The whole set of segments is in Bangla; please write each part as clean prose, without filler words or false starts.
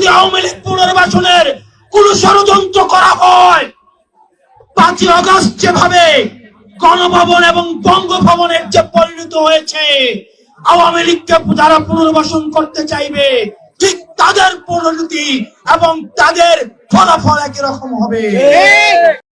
যদি আওয়ামী লীগ পুনর্বাসনের কোন ষড়যন্ত্র করা হয়, 5ই আগস্ট যেভাবে গণভবন এবং বঙ্গভবনের যে পরিণত হয়েছে, আওয়ামী লীগকে যারা পুনর্বাসন করতে চাইবে ঠিক তাদের পরিণতি এবং তাদের ফলাফল একই রকম হবে।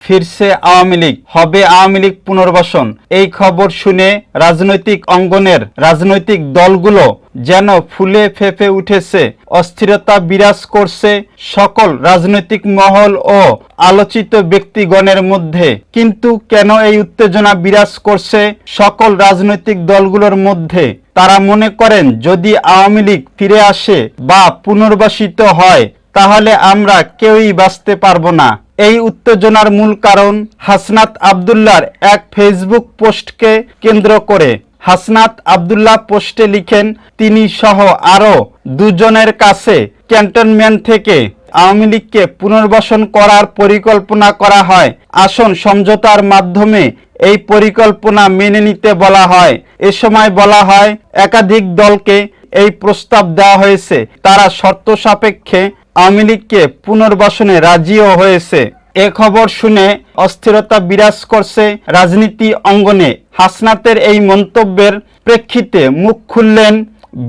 ফিরছে আওয়ামী লীগ, হবে আওয়ামী লীগ পুনর্বাসন। এই খবর শুনে রাজনৈতিক অঙ্গনের রাজনৈতিক দলগুলো যেন ফুলে ফেঁপে উঠেছে, অস্থিরতা বিরাজ করছে সকল রাজনৈতিক মহল ও আলোচিত ব্যক্তিগণের মধ্যে। কিন্তু কেন এই উত্তেজনা বিরাজ করছে সকল রাজনৈতিক দলগুলোর মধ্যে? তারা মনে করেন যদি আওয়ামী লীগ ফিরে আসে বা পুনর্বাসিত হয় তাহলে আমরা কেউই বাঁচতে পারবো না। এই উত্তেজনার মূল কারণ হাসনাত আব্দুল্লাহর এক ফেসবুক পোস্টকে কেন্দ্র করে। হাসনাত আব্দুল্লাহ পোস্টে লিখেন, তিনি সহ আরো 2 জনের কাছে ক্যান্টনমেন্ট থেকে আওয়ামী লীগকে পুনর্বাসন করার পরিকল্পনা করা হয়। আসন সমঝোতার মাধ্যমে এই পরিকল্পনা মেনে নিতে বলা হয়। এ সময় বলা হয় একাধিক দলকে এই প্রস্তাব দেওয়া হয়েছে, তারা শর্ত সাপেক্ষে আওয়ামী লীগকে পুনর্বাসনে রাজিও হয়েছে। এ খবর শুনে অস্থিরতা বিরাজ করছে রাজনীতি অঙ্গনে। হাসনাতের এই মন্তব্যের প্রেক্ষিতে মুখ খুললেন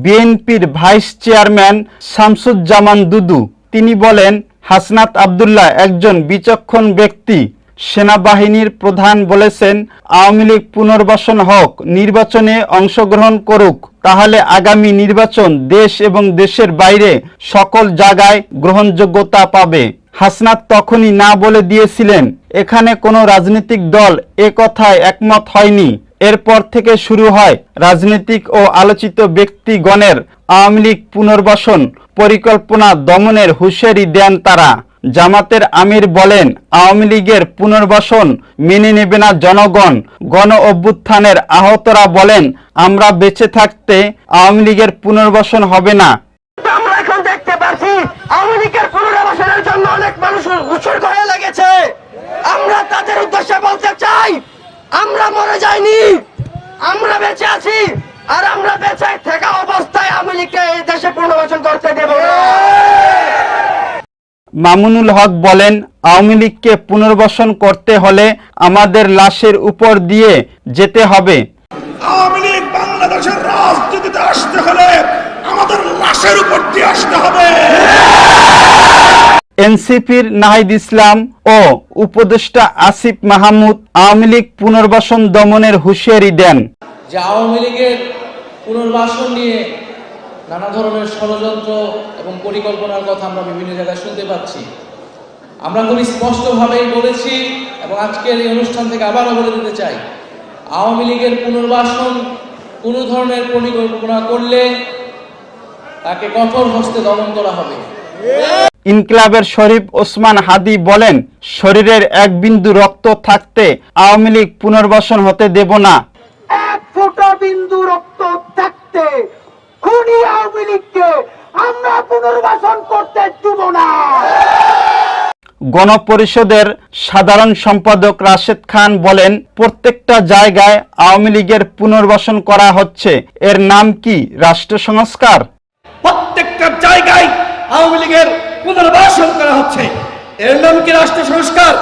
বিএনপির ভাইস চেয়ারম্যান শামসুজ্জামান দুদু। তিনি বলেন, হাসনাত আব্দুল্লাহ একজন বিচক্ষণ ব্যক্তি। সেনাবাহিনীর প্রধান বলেছেন আওয়ামী লীগ পুনর্বাসন হোক, নির্বাচনে অংশগ্রহণ করুক, তাহলে আগামী নির্বাচন দেশ এবং দেশের বাইরে সকল জায়গায় গ্রহণযোগ্যতা পাবে। হাসনাত তখনই না বলে দিয়েছিলেন। এখানে কোনো রাজনৈতিক দল এ কথায় একমত হয়নি। এরপর থেকে শুরু হয় রাজনৈতিক ও আলোচিত ব্যক্তিগণের আওয়ামী লীগ পুনর্বাসন পরিকল্পনা দমনের হুঁশিয়ারি দেন তারা। জামাতের আমির বলেন, আওয়ামী লীগের পুনর্বাসন মেনে নেবে না জনগণ। গণ অভ্যুত্থানের আহতরা বলেন, আমরা বেঁচে থাকতে আওয়ামী লীগের পুনর্বাসন হবে না। আমরা এখন দেখতে পাচ্ছি আওয়ামী লীগের পুনর্বাসনের জন্য অনেক মানুষ উৎসর্গ হয়ে লেগেছে। আমরা তাদের উদ্দেশ্যে বলতে চাই, আমরা মরে যাইনি, আমরা বেঁচে আছি, আর আমরা বেঁচে থাকা অবস্থায় আওয়ামী লীগকে এই দেশে পুনর্বাসন করতে দেব না। মামুনুল হক বলেন, আওয়ামী লীগকে পুনর্বাসন করতে হলে আমাদের লাশের উপর দিয়ে যেতে হবে। আওয়ামী লীগ বাংলাদেশের রাজনীতিতে আসতে হলে আমাদের লাশের উপর দিয়ে আসতে হবে। এনসিপির নাহিদ ইসলাম ও উপদেষ্টা আসিফ মাহমুদ আওয়ামী লীগ পুনর্বাসন দমনের হুঁশিয়ারি দেন। যে আওয়ামী লীগের পুনর্বাসন নিয়ে নানা ধরনের ষড়যন্ত্র এবং পরিকল্পনার কথা আমরা বিভিন্ন জায়গায় শুনতে পাচ্ছি। আমরা খুব স্পষ্টভাবেই বলেছি এবং আজকের এই অনুষ্ঠান থেকে আবারও বলে দিতে চাই, আওয়ামী লীগের পুনর্বাসন কোনো ধরনের পরিকল্পনা করলে তাকে কঠোর হস্তে দমন করা হবে। ইনকিলাবের শরীফ ওসমান হাদি বলেন, শরীরের এক বিন্দু রক্ত থাকতে আওয়ামী লীগ পুনর্বাসন হতে দেব না। এক ফোঁটা বিন্দু রক্ত থাকতে খুনি আওয়ামী লীগকে আমরা পুনর্বাসন করতে দেব না। গণপরিষদের সাধারণ সম্পাদক রাশেদ খান বলেন, প্রত্যেকটা জায়গায় আওয়ামী লীগের পুনর্বাসন করা হচ্ছে, এর নাম কি রাষ্ট্র সংস্কার? প্রত্যেকটা জায়গায় আওয়ামী লীগের পুনর্বাসন করা হচ্ছে, এর নাম কি রাষ্ট্র সংস্কার?